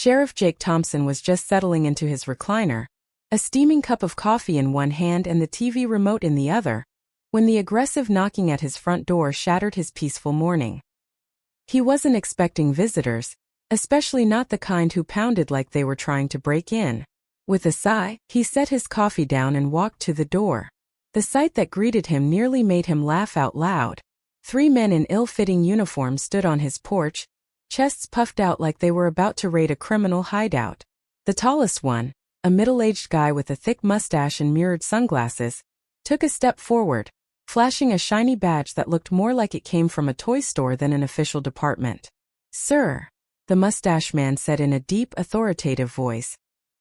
Sheriff Jake Thompson was just settling into his recliner, a steaming cup of coffee in one hand and the TV remote in the other, when the aggressive knocking at his front door shattered his peaceful morning. He wasn't expecting visitors, especially not the kind who pounded like they were trying to break in. With a sigh, he set his coffee down and walked to the door. The sight that greeted him nearly made him laugh out loud. 3 men in ill-fitting uniforms stood on his porch, chests puffed out like they were about to raid a criminal hideout. The tallest one, a middle-aged guy with a thick mustache and mirrored sunglasses, took a step forward, flashing a shiny badge that looked more like it came from a toy store than an official department. "Sir," the mustache man said in a deep, authoritative voice,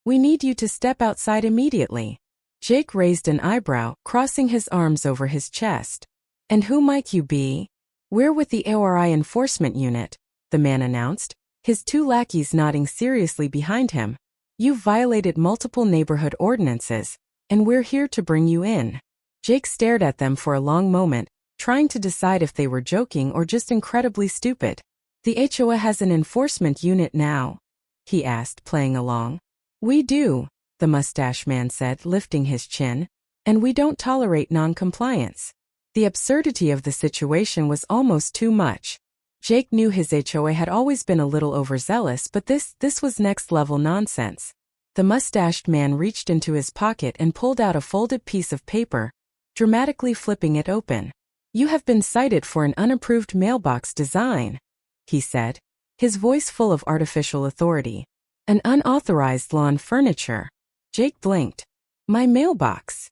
"we need you to step outside immediately." Jake raised an eyebrow, crossing his arms over his chest. "And who might you be?" "We're with the AITA enforcement unit," the man announced, his 2 lackeys nodding seriously behind him. "You've violated multiple neighborhood ordinances, and we're here to bring you in." Jake stared at them for a long moment, trying to decide if they were joking or just incredibly stupid. "The HOA has an enforcement unit now?" he asked, playing along. "We do," the mustache man said, lifting his chin, "and we don't tolerate non-compliance." The absurdity of the situation was almost too much. Jake knew his HOA had always been a little overzealous, but this was next-level nonsense. The mustached man reached into his pocket and pulled out a folded piece of paper, dramatically flipping it open. "You have been cited for an unapproved mailbox design," he said, his voice full of artificial authority. "An unauthorized lawn furniture." Jake blinked. "My mailbox?"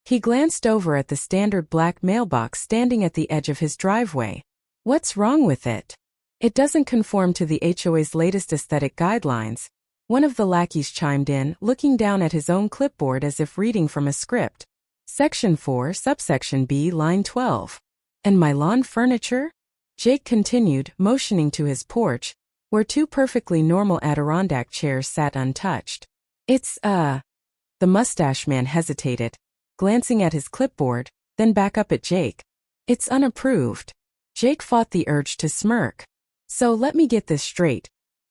He glanced over at the standard black mailbox standing at the edge of his driveway. "What's wrong with it?" "It doesn't conform to the HOA's latest aesthetic guidelines," one of the lackeys chimed in, looking down at his own clipboard as if reading from a script. "Section 4, subsection B, line 12. And my lawn furniture?" Jake continued, motioning to his porch, where 2 perfectly normal Adirondack chairs sat untouched. "It's, The mustache man hesitated, glancing at his clipboard, then back up at Jake. "It's unapproved." Jake fought the urge to smirk. "So let me get this straight.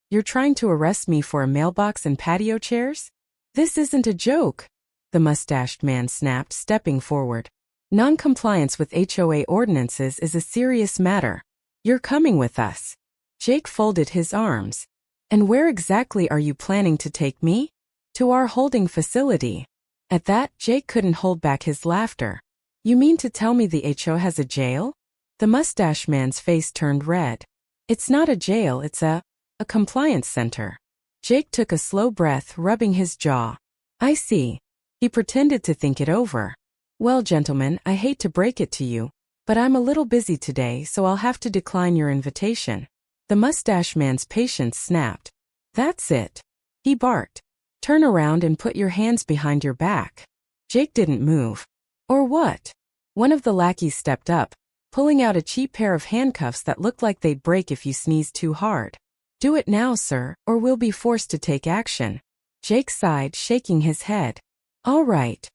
You're trying to arrest me for a mailbox and patio chairs?" "This isn't a joke," the mustached man snapped, stepping forward. "Non-compliance with HOA ordinances is a serious matter. You're coming with us." Jake folded his arms. "And where exactly are you planning to take me?" "To our holding facility." At that, Jake couldn't hold back his laughter. "You mean to tell me the HOA has a jail?" The mustache man's face turned red. "It's not a jail, it's a compliance center." Jake took a slow breath, rubbing his jaw. "I see." He pretended to think it over. "Well, gentlemen, I hate to break it to you, but I'm a little busy today, so I'll have to decline your invitation." The mustache man's patience snapped. "That's it," he barked. "Turn around and put your hands behind your back." Jake didn't move. "Or what?" One of the lackeys stepped up, pulling out a cheap pair of handcuffs that looked like they'd break if you sneezed too hard. "Do it now, sir, or we'll be forced to take action." Jake sighed, shaking his head. "All right."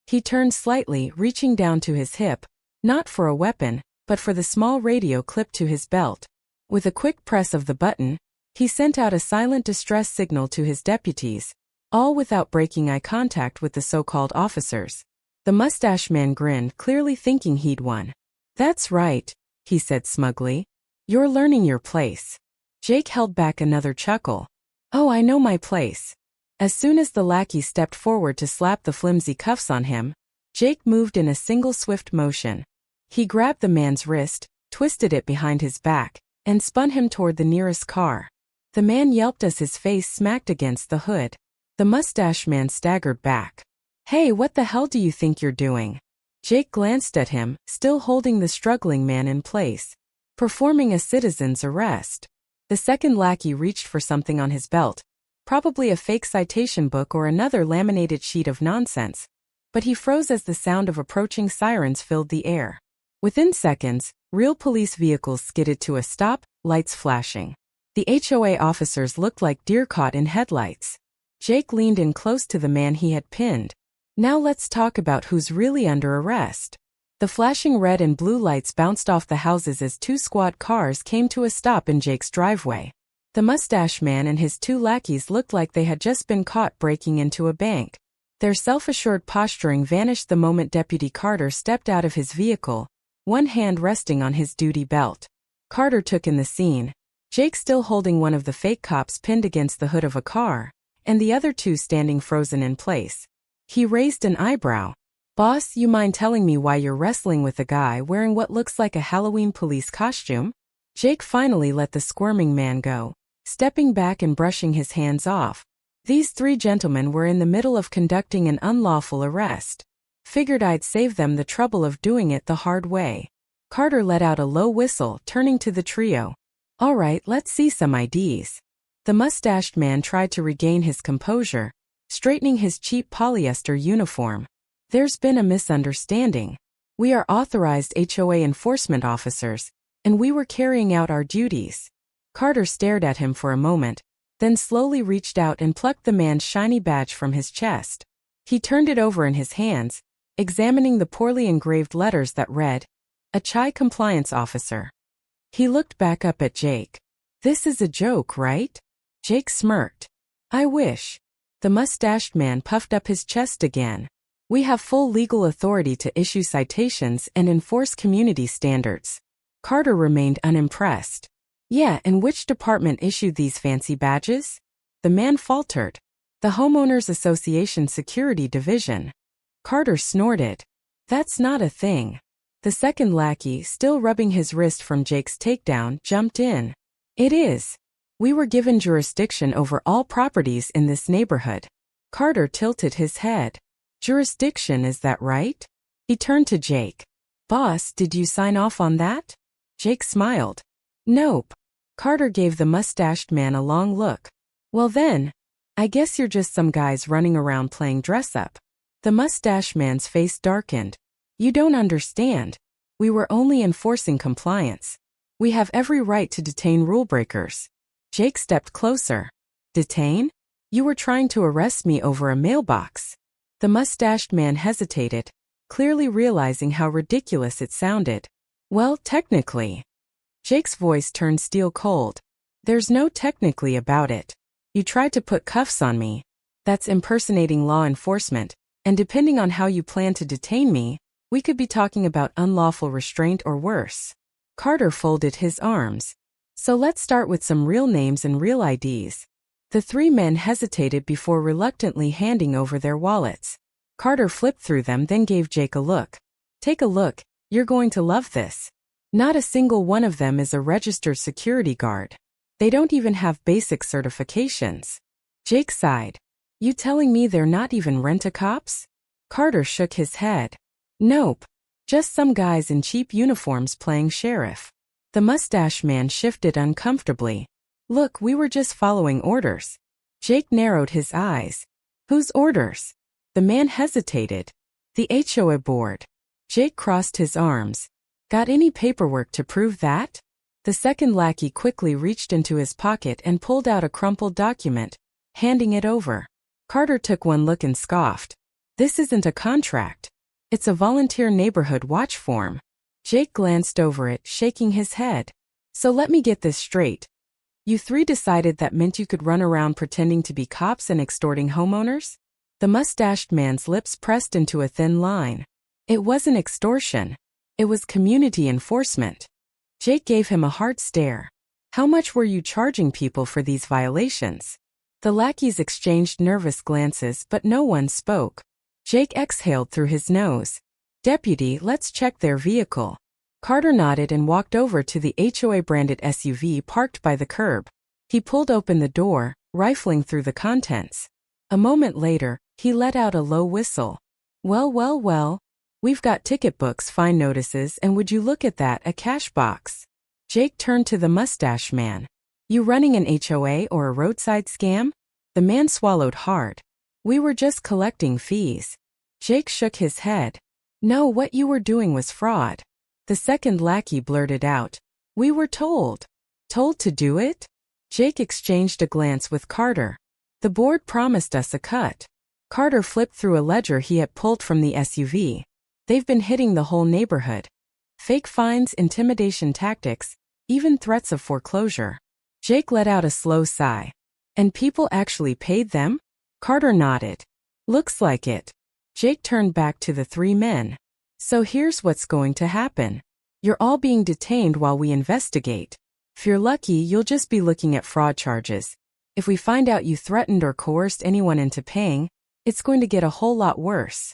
He turned slightly, reaching down to his hip, not for a weapon, but for the small radio clipped to his belt. With a quick press of the button, he sent out a silent distress signal to his deputies, all without breaking eye contact with the so-called officers. The mustache man grinned, clearly thinking he'd won. "That's right," he said smugly. "You're learning your place." Jake held back another chuckle. "Oh, I know my place." As soon as the lackey stepped forward to slap the flimsy cuffs on him, Jake moved in a single swift motion. He grabbed the man's wrist, twisted it behind his back, and spun him toward the nearest car. The man yelped as his face smacked against the hood. The mustache man staggered back. "Hey, what the hell do you think you're doing?" Jake glanced at him, still holding the struggling man in place. "Performing a citizen's arrest." The second lackey reached for something on his belt, probably a fake citation book or another laminated sheet of nonsense, but he froze as the sound of approaching sirens filled the air. Within seconds, real police vehicles skidded to a stop, lights flashing. The HOA officers looked like deer caught in headlights. Jake leaned in close to the man he had pinned. "Now let's talk about who's really under arrest." The flashing red and blue lights bounced off the houses as 2 squad cars came to a stop in Jake's driveway. The mustache man and his two lackeys looked like they had just been caught breaking into a bank. Their self-assured posturing vanished the moment Deputy Carter stepped out of his vehicle, one hand resting on his duty belt. Carter took in the scene, Jake still holding one of the fake cops pinned against the hood of a car, and the other two standing frozen in place. He raised an eyebrow. "Boss, you mind telling me why you're wrestling with a guy wearing what looks like a Halloween police costume?" Jake finally let the squirming man go, stepping back and brushing his hands off. These three gentlemen were in the middle of conducting an unlawful arrest. Figured I'd save them the trouble of doing it the hard way. Carter let out a low whistle, turning to the trio. "All right, let's see some IDs." The mustached man tried to regain his composure, straightening his cheap polyester uniform. "There's been a misunderstanding. We are authorized HOA enforcement officers, and we were carrying out our duties." Carter stared at him for a moment, then slowly reached out and plucked the man's shiny badge from his chest. He turned it over in his hands, examining the poorly engraved letters that read, "HOA Compliance Officer." He looked back up at Jake. "This is a joke, right?" Jake smirked. "I wish." The mustached man puffed up his chest again. "We have full legal authority to issue citations and enforce community standards." Carter remained unimpressed. "Yeah, and which department issued these fancy badges?" The man faltered. "The Homeowners Association Security Division." Carter snorted. "That's not a thing." The second lackey, still rubbing his wrist from Jake's takedown, jumped in. "It is. We were given jurisdiction over all properties in this neighborhood." Carter tilted his head. "Jurisdiction, is that right?" He turned to Jake. "Boss, did you sign off on that?" Jake smiled. "Nope." Carter gave the mustached man a long look. "Well then, I guess you're just some guys running around playing dress-up." The mustache man's face darkened. "You don't understand. We were only enforcing compliance. We have every right to detain rule breakers." Jake stepped closer. "Detain? You were trying to arrest me over a mailbox." The mustached man hesitated, clearly realizing how ridiculous it sounded. "Well, technically." Jake's voice turned steel cold. "There's no technically about it. You tried to put cuffs on me. That's impersonating law enforcement, and depending on how you plan to detain me, we could be talking about unlawful restraint or worse." Carter folded his arms. "So let's start with some real names and real IDs." The three men hesitated before reluctantly handing over their wallets. Carter flipped through them, then gave Jake a look. "Take a look, you're going to love this. Not a single one of them is a registered security guard. They don't even have basic certifications." Jake sighed. "You telling me they're not even rent-a-cops?" Carter shook his head. "Nope. Just some guys in cheap uniforms playing sheriff." The mustache man shifted uncomfortably. "Look, we were just following orders." Jake narrowed his eyes. "Whose orders?" The man hesitated. "The HOA board." Jake crossed his arms. "Got any paperwork to prove that?" The second lackey quickly reached into his pocket and pulled out a crumpled document, handing it over. Carter took one look and scoffed. "This isn't a contract. It's a volunteer neighborhood watch form." Jake glanced over it, shaking his head. "So let me get this straight. You three decided that meant you could run around pretending to be cops and extorting homeowners?" The mustached man's lips pressed into a thin line. "It wasn't extortion. It was community enforcement." Jake gave him a hard stare. "How much were you charging people for these violations?" The lackeys exchanged nervous glances, but no one spoke. Jake exhaled through his nose. "Deputy, let's check their vehicle." Carter nodded and walked over to the HOA-branded SUV parked by the curb. He pulled open the door, rifling through the contents. A moment later, he let out a low whistle. Well, we've got ticket books, fine notices, and would you look at that, a cash box." Jake turned to the mustache man. "You running an HOA or a roadside scam?" The man swallowed hard. "We were just collecting fees." Jake shook his head. "No, what you were doing was fraud." The second lackey blurted out. "We were told." "Told to do it?" Jake exchanged a glance with Carter. "The board promised us a cut." Carter flipped through a ledger he had pulled from the SUV. "They've been hitting the whole neighborhood. Fake fines, intimidation tactics, even threats of foreclosure." Jake let out a slow sigh. And people actually paid them? Carter nodded. Looks like it. Jake turned back to the three men. So here's what's going to happen. You're all being detained while we investigate. If you're lucky, you'll just be looking at fraud charges. If we find out you threatened or coerced anyone into paying, it's going to get a whole lot worse.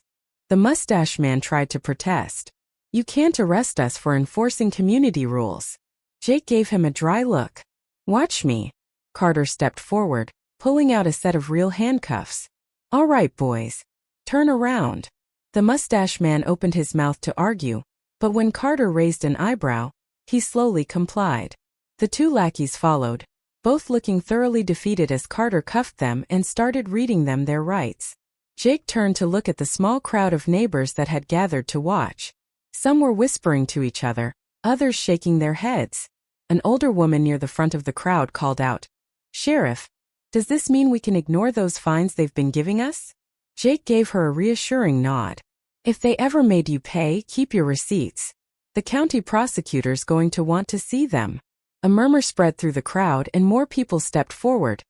The mustache man tried to protest. You can't arrest us for enforcing community rules. Jake gave him a dry look. Watch me. Carter stepped forward, pulling out a set of real handcuffs. All right, boys. Turn around. The mustache man opened his mouth to argue, but when Carter raised an eyebrow, he slowly complied. The two lackeys followed, both looking thoroughly defeated as Carter cuffed them and started reading them their rights. Jake turned to look at the small crowd of neighbors that had gathered to watch. Some were whispering to each other, others shaking their heads. An older woman near the front of the crowd called out, "Sheriff, does this mean we can ignore those fines they've been giving us?" Jake gave her a reassuring nod. If they ever made you pay, keep your receipts. The county prosecutor's going to want to see them. A murmur spread through the crowd and more people stepped forward,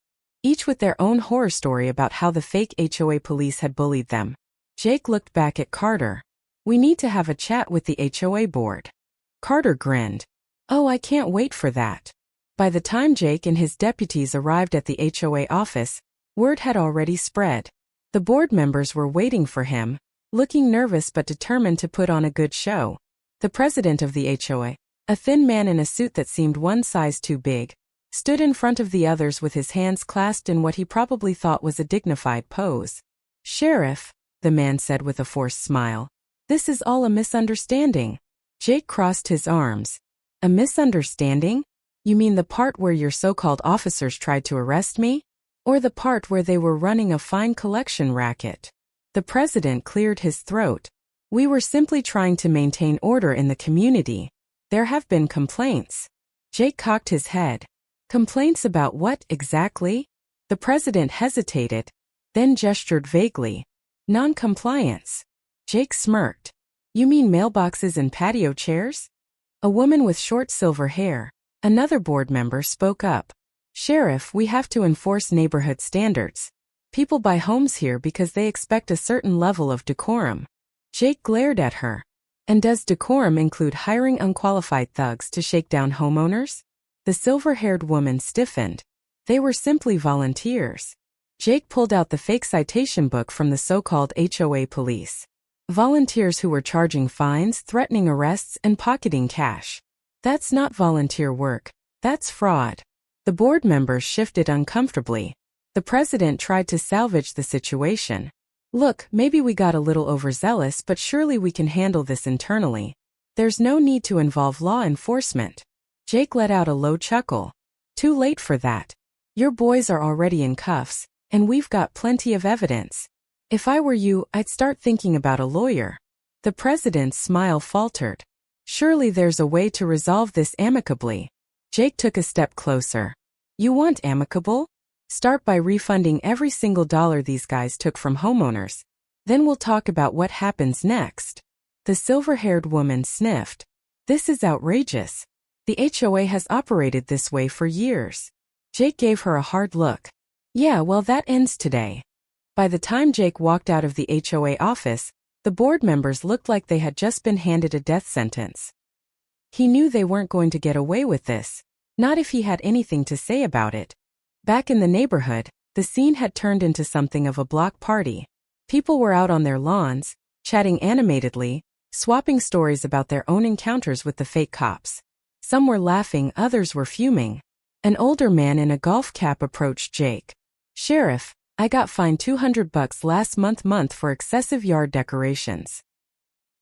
each with their own horror story about how the fake HOA police had bullied them. Jake looked back at Carter. We need to have a chat with the HOA board. Carter grinned. Oh, I can't wait for that. By the time Jake and his deputies arrived at the HOA office, word had already spread. The board members were waiting for him, looking nervous but determined to put on a good show. The president of the HOA, a thin man in a suit that seemed one size too big, stood in front of the others with his hands clasped in what he probably thought was a dignified pose. Sheriff, the man said with a forced smile, this is all a misunderstanding. Jake crossed his arms. A misunderstanding? You mean the part where your so-called officers tried to arrest me? Or the part where they were running a fine collection racket? The president cleared his throat. We were simply trying to maintain order in the community. There have been complaints. Jake cocked his head. Complaints about what exactly? The president hesitated, then gestured vaguely. Non-compliance. Jake smirked. You mean mailboxes and patio chairs? A woman with short silver hair, another board member, spoke up. Sheriff, we have to enforce neighborhood standards. People buy homes here because they expect a certain level of decorum. Jake glared at her. And does decorum include hiring unqualified thugs to shake down homeowners? The silver-haired woman stiffened. They were simply volunteers. Jake pulled out the fake citation book from the so-called HOA police. Volunteers who were charging fines, threatening arrests, and pocketing cash. That's not volunteer work. That's fraud. The board members shifted uncomfortably. The president tried to salvage the situation. Look, maybe we got a little overzealous, but surely we can handle this internally. There's no need to involve law enforcement. Jake let out a low chuckle. Too late for that. Your boys are already in cuffs, and we've got plenty of evidence. If I were you, I'd start thinking about a lawyer. The president's smile faltered. Surely there's a way to resolve this amicably. Jake took a step closer. You want amicable? Start by refunding every single dollar these guys took from homeowners. Then we'll talk about what happens next. The silver-haired woman sniffed. This is outrageous. The HOA has operated this way for years. Jake gave her a hard look. Yeah, well, that ends today. By the time Jake walked out of the HOA office, the board members looked like they had just been handed a death sentence. He knew they weren't going to get away with this, not if he had anything to say about it. Back in the neighborhood, the scene had turned into something of a block party. People were out on their lawns, chatting animatedly, swapping stories about their own encounters with the fake cops. Some were laughing, others were fuming. An older man in a golf cap approached Jake. Sheriff, I got fined $200 last month for excessive yard decorations.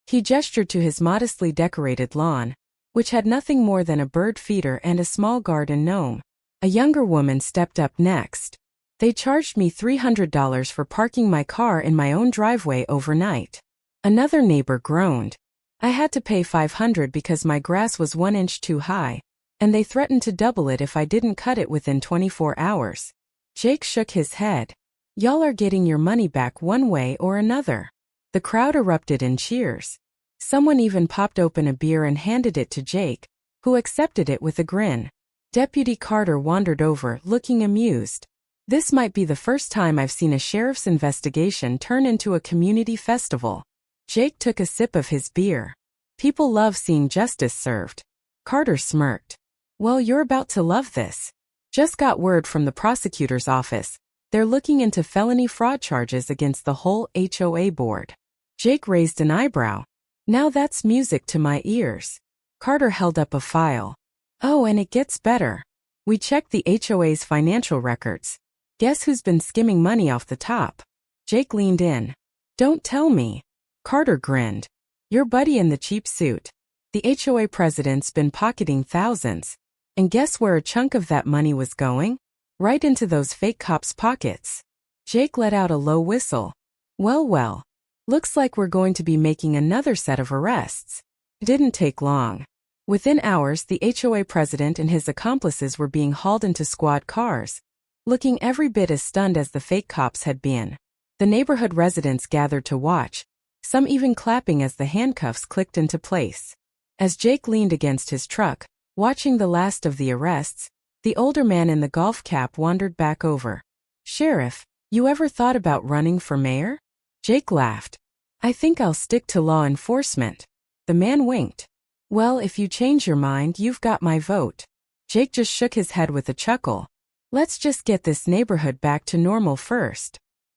He gestured to his modestly decorated lawn, which had nothing more than a bird feeder and a small garden gnome. A younger woman stepped up next. They charged me $300 for parking my car in my own driveway overnight. Another neighbor groaned. I had to pay $500 because my grass was 1 inch too high, and they threatened to double it if I didn't cut it within 24 hours. Jake shook his head. Y'all are getting your money back one way or another. The crowd erupted in cheers. Someone even popped open a beer and handed it to Jake, who accepted it with a grin. Deputy Carter wandered over, looking amused. This might be the first time I've seen a sheriff's investigation turn into a community festival. Jake took a sip of his beer. People love seeing justice served. Carter smirked. Well, you're about to love this. Just got word from the prosecutor's office. They're looking into felony fraud charges against the whole HOA board. Jake raised an eyebrow. Now that's music to my ears. Carter held up a file. Oh, and it gets better. We checked the HOA's financial records. Guess who's been skimming money off the top? Jake leaned in. Don't tell me. Carter grinned. Your buddy in the cheap suit. The HOA president's been pocketing thousands. And guess where a chunk of that money was going? Right into those fake cops' pockets. Jake let out a low whistle. Well. Looks like we're going to be making another set of arrests. It didn't take long. Within hours, the HOA president and his accomplices were being hauled into squad cars, looking every bit as stunned as the fake cops had been. The neighborhood residents gathered to watch, some even clapping as the handcuffs clicked into place. As Jake leaned against his truck, watching the last of the arrests, the older man in the golf cap wandered back over. Sheriff, you ever thought about running for mayor? Jake laughed. I think I'll stick to law enforcement. The man winked. Well, if you change your mind, you've got my vote. Jake just shook his head with a chuckle. Let's just get this neighborhood back to normal first.